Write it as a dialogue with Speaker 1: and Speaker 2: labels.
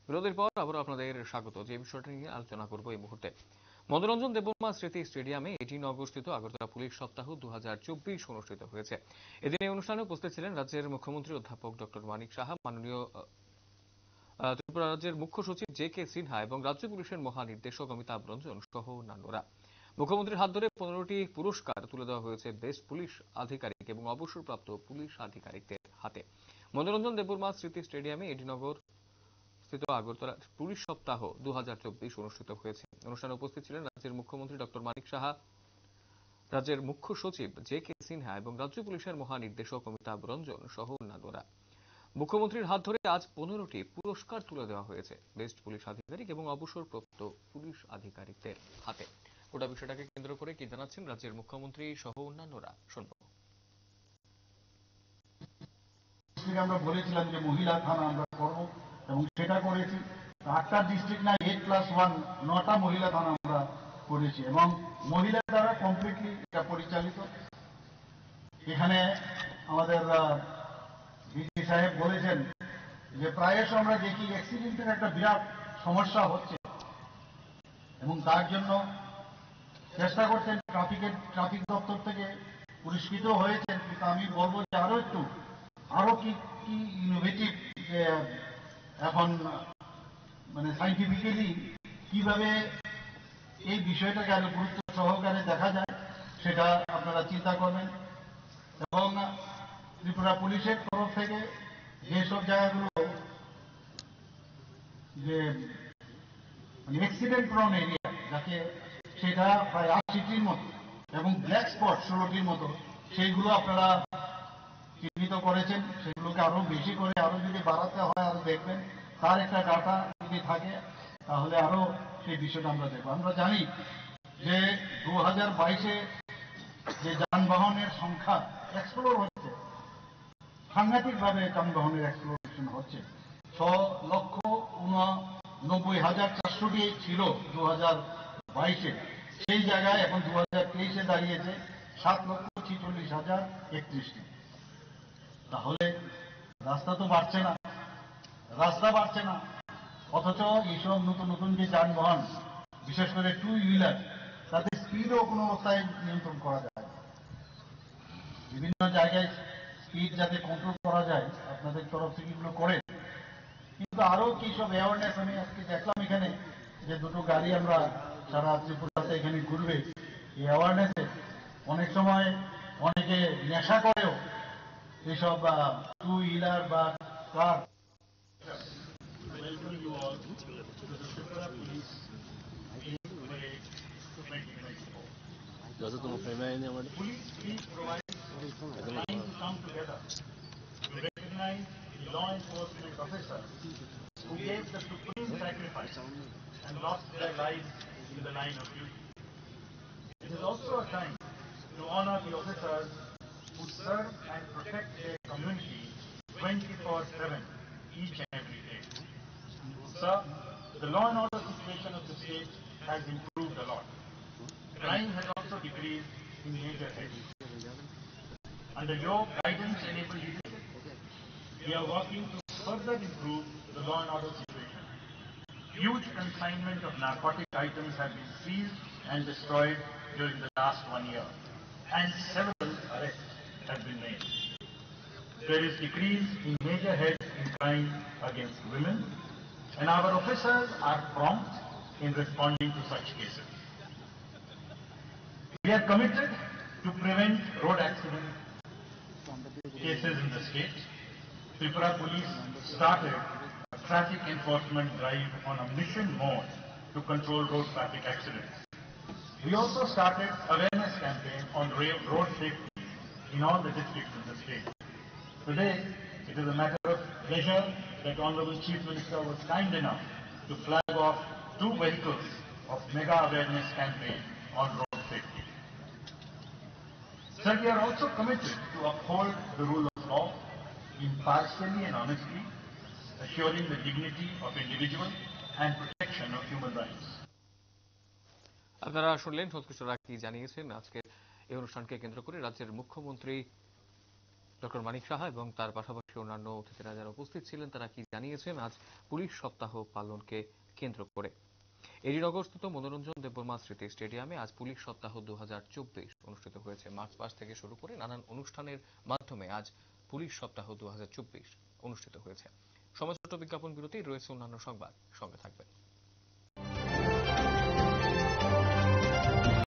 Speaker 1: বিরতির পর আবারও আপনাদের স্বাগত। যে বিষয়টা নিয়ে আলোচনা করব এই মুহূর্তে, মনোরঞ্জন দেববর্মা স্মৃতি স্টেডিয়ামে 18 অগস্টে আগরতলা পুলিশ সপ্তাহ 2024 অনুষ্ঠিত হয়েছে। এদিন এই অনুষ্ঠানে উপস্থিত ছিলেন রাজ্যের মুখ্যমন্ত্রী অধ্যাপক ডক্টর মানিক সাহা, মাননীয় ত্রিপুরা রাজ্যের মুখ্য সচিব জে.কে. সিনহা এবং রাজ্য পুলিশের মহানির্দেশক অমিতাভ রঞ্জন সহ অন্যান্যরা। মুখ্যমন্ত্রীর হাত ধরে 15টি পুরস্কার তুলে দেওয়া হয়েছে বেস্ট পুলিশ আধিকারিক এবং অবসরপ্রাপ্ত পুলিশ আধিকারিকদের হাতে। মনোরঞ্জন দেববর্মা স্মৃতি স্টেডিয়ামে এডিনগর স্থিত আগরতলা পুলিশ সপ্তাহ 2024 অনুষ্ঠিত হয়েছে। অনুষ্ঠানে উপস্থিত ছিলেন রাজ্যের মুখ্যমন্ত্রী ডক্টর মানিক সাহা, রাজ্যের মুখ্য সচিব জে.কে. সিনহা এবং রাজ্য পুলিশের মহানির্দেশক অমিতাভ রঞ্জন সহ অন্যান্যরা। মুখ্যমন্ত্রীর হাত ধরে আজ 15টি পুরস্কার তুলে দেওয়া হয়েছে বেস্ট পুলিশ আধিকারিক এবং অবসরপ্রাপ্ত পুলিশ আধিকারিকদের হাতে। গোটা বিষয়টাকে কেন্দ্র করে কি জানাচ্ছেন রাজ্যের মুখ্যমন্ত্রী সহ অন্যান্যরা, শুনব।
Speaker 2: আমরা বলেছিলাম যে মহিলা থানা আমরা করব এবং সেটা করেছি। 8টা ডিস্ট্রিক্ট না 8+1 9টা মহিলা থানা আমরা করেছি এবং মহিলা দ্বারা কমপ্লিটলি এটা পরিচালিত। এখানে আমাদের বিডি সাহেব বলেছেন যে প্রায়শ আমরা দেখি অ্যাক্সিডেন্টের একটা বিরাট সমস্যা হচ্ছে এবং তার জন্য চেষ্টা করছেন ট্রাফিক দপ্তর থেকে পুরস্কৃত হয়েছেন। কিন্তু আমি বলবো যে আরো কি কি ইনোভেটিভ যে এখন মানে সাইন্টিফিক্যালি কিভাবে এই বিষয়টাকে আরো গুরুত্ব সহকারে দেখা যায় সেটা আপনারা চিন্তা করবেন। এবং ত্রিপুরা পুলিশের তরফ থেকে যেসব জায়গাগুলো যে অ্যাক্সিডেন্ট প্রন এরিয়া, যাকে সেটা প্রায় 80টির মতো এবং ব্ল্যাক স্পট 16টির মতো, সেইগুলো আপনারা চিহ্নিত করেছেন। সেগুলোকে আরো বেশি করে আরো যদি বাড়াতে হয় আরো দেখবেন, তার একটা ডাটা যদি থাকে তাহলে আরো সেই বিষয়টা আমরা দেখবো। আমরা জানি যে 2022-এ যে যানবাহনের সংখ্যা এক্সপ্লোর হচ্ছে, সাংঘাতিকভাবে যানবাহনের এক্সপ্লোরেশন হচ্ছে। 6,89,400টি ছিল 2022-এ, সেই জায়গায় এখন 2023-এ দাঁড়িয়েছে 7,46,031টি। তাহলে রাস্তা তো বাড়ছে না, অথচ এইসব নতুন নতুন যে যানবাহন, বিশেষ করে 2 হুইলার, তাদের স্পিডও কোনো অবস্থায় নিয়ন্ত্রণ করা যায়। বিভিন্ন জায়গায় স্পিড যাতে কন্ট্রোল করা যায় আপনাদের তরফ থেকে এগুলো করে। কিন্তু আরো কি সব অ্যাওয়ারনেস, আমি আজকে দেখলাম এখানে যে দুটো গাড়ি আমরা সারা ত্রিপুরাতে এখানে ঘুরবে। এই অ্যাওয়ারনেসে অনেক সময় অনেকে নেশা করেও এইসব 2 হুইলার বা কার। Welcome you all to the Tripura Police Week Parade 2024. Police Week provides a time to come together to recognize the law enforcement officers who gave the supreme sacrifice and lost their lives in the line of duty. It is also a time to honor the officers who serve and protect their community 24/7 each and every day. Sir, the law and order situation of the state has improved a lot. Crime has also decreased in major heads. Under your guidance and able leadership, we are working to further improve the law and order situation. Huge consignment of narcotic items have been seized and destroyed during the last 1 year, and several arrests have been made. There is decrease in major heads in crime against women, and our officers are prompt in responding to such cases. We are committed to prevent road accident cases in the state. Tripura Police started a traffic enforcement drive on a mission mode to control road traffic accidents. We also started awareness campaign on road safety in all the districts in the state. Today, it is a matter of pleasure that Honorable Chief Minister was kind enough to flag off 2 vehicles of mega awareness campaign on road safety. Sir, we are also committed to uphold the rule of law impartially and honestly, assuring the dignity of individuals and protection of human rights.
Speaker 1: আপনারা শুনলেন সৎকিশোররা কি জানিয়েছেন আজকে এই অনুষ্ঠানকে কেন্দ্র করে রাজ্যের মুখ্যমন্ত্রী ডক্টর মানিক সাহা এবং তার পাশাপাশি অন্যান্য অতিথিরা যারা উপস্থিত ছিলেন তারা কি জানিয়েছেন আজ পুলিশ সপ্তাহ পালনকে কেন্দ্র করে। এডিনগরস্থিত মনোরঞ্জন দেববর্মা স্মৃতি স্টেডিয়ামে আজ পুলিশ সপ্তাহ 2024 অনুষ্ঠিত হয়েছে। মার্চ পাস্ট থেকে শুরু করে নানান অনুষ্ঠানের মাধ্যমে আজ পুলিশ সপ্তাহ 2024 অনুষ্ঠিত হয়েছে। সময় ছোট বিজ্ঞাপন বিরতি, রয়েছে অন্যান্য সংবাদ, সঙ্গে থাকবেন।